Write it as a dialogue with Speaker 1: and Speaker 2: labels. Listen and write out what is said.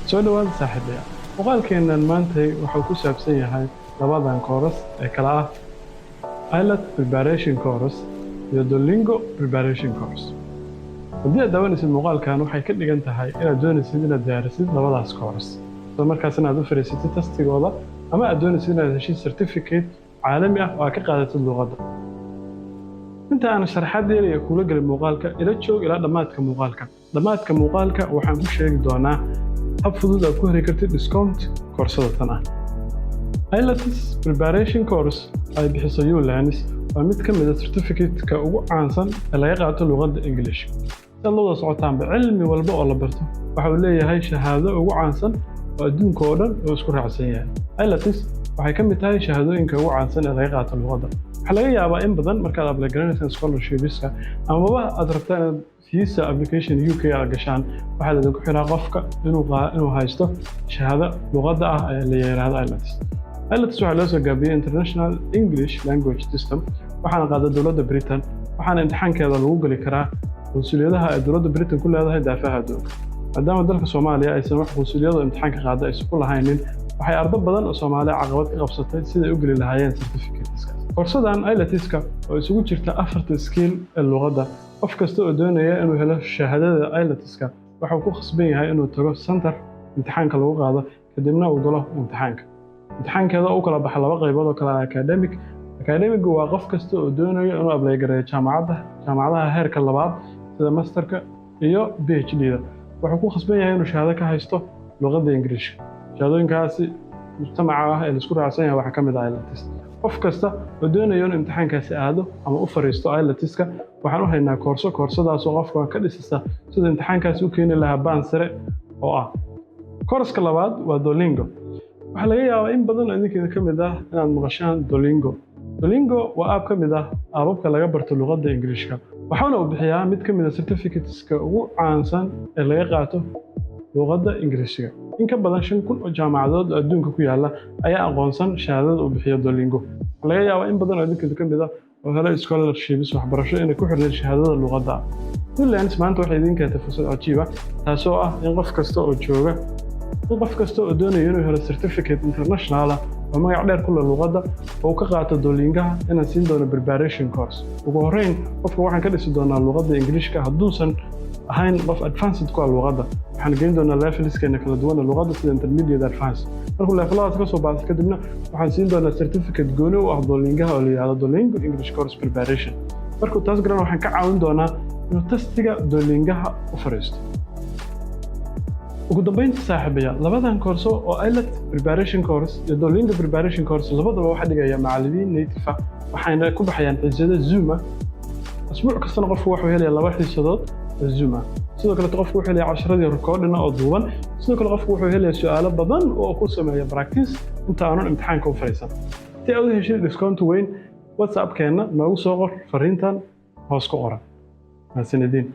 Speaker 1: soo dhawaada saaxiibayaal muuqaalkeennan maanta wuxuu ku saabsan yahay labadan kooras ee kala ah IELTS Preparation Course iyo Duolingo Preparation Course. haddii aad daawanaysid muuqaalkan waxay ka dhigan tahay inaad doonaysid inaad diyaarisid labadaas kooras isla markaasna aad u fariisatid testigooda ama aad doonaysid inaad heshid certificate caalami ah oo aad ka qaadatid luqadda. inta aan sharaxaad dheeriya kula galin muuqaalka ila joog ilaa dhammaadka muuqaalka waxaan ku sheegi doonaa hab fudud aad ku heli kartid discount koorsada tan ah. IELTS Preparation Course ay bixiso ULearns waa mid ka mid ah certificate-ka ugu caansan ee laga qaato luqadda English. Si aad la socotaanba cilmi walba oo la barto waxa uu leeyahay shahaado ugu caansan oo adduunka oo dhan oo isku raacsan yahay. IELTS waxay ka mid tahay shahaadooyinka ugu caansan ee laga qaato luqadda. waxaa laga yaabaa in badan markaad apply garanaysaan scholarship-iska amaba aad rabtaan inaad visa application UK aad gashaan waxaa laydinku xiraa qofka inuu haysto shahaado luqadda ah ee la yiraahdo IELTS. IELTS waxaa loo soo gaabiyey International English Language System waxaana qaada dowladda Britain waxaana imtixaankeeda lagu geli karaa qunsuliyadaha ay dowladda Britain ku leedahay daafaha adduunka. maadaama dalka Soomaaliya aysan wax qunsuliyado imtixaanka qaada aysan ku lahaynin waxay arday badan oo Soomaali caqabad ka qabsatay siday u geli lahaayeen certificate-ka. Koorsadan IELTS-ka oo isugu jirta 4 skill ee luqadda qof kasta oo doonaya inuu helo shahaadada IELTS-ka wuxuu ku khasban yahay inuu tago center imtixaanka lagu qaado kadibna uu galo imtixaankeeda u kala baxa laba qaybood oo kala academic waa qof kasta oo doonaya inuu apply gareeyo jaamacadaha heerka labaad sida masterka iyo PhD-da wuxuu ku khasban yahay inuu shahaado ka haysto luqadda Ingiriiska. shahaadooyinkaasi mujtamaca ah ee la isku raacsan yahay waxaa ka mid ah IELTS. qof kasta oo doonaya inuu imtixaankaasi aado ama u fariisto IELTS-ka waxaan u haynaa koorsadaas oo qofka ka dhisisa sida imtixaankaasi u keeni lahaa baan sare oo ah. koorska labaad waa Duolingo. waxaa laga yaabaa in badan oo idinkeeda ka mid ah inaad maqashaan Duolingo waa app ka mid ah aababka laga barto luqadda Ingiriiska waxaana uu bixiyaa mid ka mid ah certificateska ugu caansan ee laga qaato luqadda Ingiriisiga. in ka badan 5,000 oo jaamacadood oo adduunka ku yaala ayaa aqoonsan shahaadada uu bixiyo Duolingo. waxaa laga yaabaa in badan oo idinkeeda ka mid ah oo helay scholarships waxbarasho inay ku xirneen shahaadada luqadda. ULearns maanta waxay idin keentay fursad cajiib ah taasoo ah in qof kasta oo doonaya inuu helo certificate international ah oo magac dheer ku leh luqadda oo ka qaato Duolingaha inaan siin doono preparation course. ugu horreyn qofka waxaan ka dhisi doonaa luqadda Ingiriiska hadduusan ahayn qof advanced ku ah luqadda waxaan geyn doonaa levelskeena kala duwan ee luqadda sida intermediate advanced. markuu leveladaas ka soo baxo kadibna waxaan siin doonaa certificate gooni u ah Duolingaha oo la yiraahdo Duolingo English Course Preparation. markuu taas garan waxaan ka caawin doonaa inuu testiga Duolingaha u fariisto. ugu dambeyntii saaxiibayaal labadan koorso oo IELTS Preparation Course iyo Duolingo Preparation Course labadaba waxaa dhigaya macallimiin native ah waxayna ku baxayaan xiisado Zoom ah. asbuuc kastana qofku wuxuu helayaa 2 xiisadood oo Zoom ah. sidoo kale qofku wuxuu helayaa casharadii recording oo duuban. sidoo kale qofku wuxuu helayaa su'aalo badan oo ku sameeya practice inta aanu imtixaanka u fariisan. si aad u heshid discount weyn WhatsApp-keena noogu soo qor fariintan hoos ku qoran. mahadsanidin.